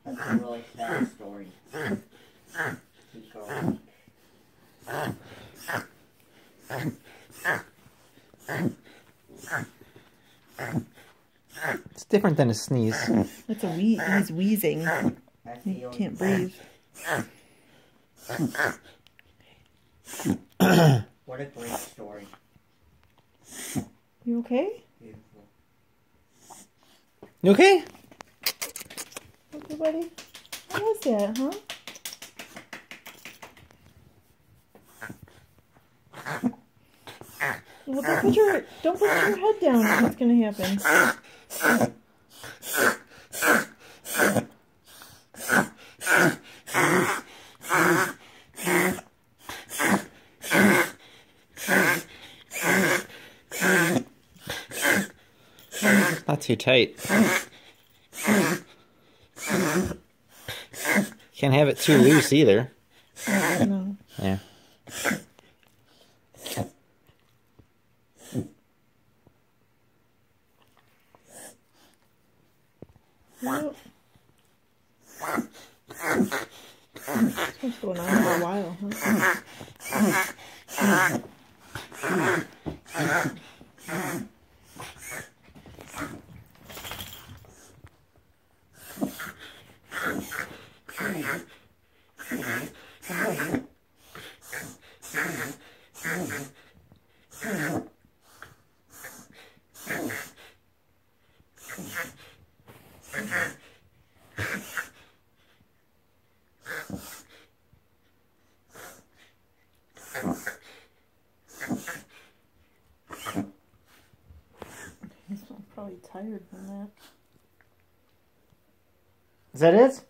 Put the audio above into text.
That's a really sad story. Keep going. It's different than a sneeze. It's a he's wheezing. He can't breathe. What a great story. You okay? Beautiful. You okay? Okay, buddy. What was that, huh? Well, don't put your head down. What's gonna happen? Not too tight. Can't have it too loose either. No. Yeah. Well, this one's going on for a while, huh? This one's probably tired from that. Is that it?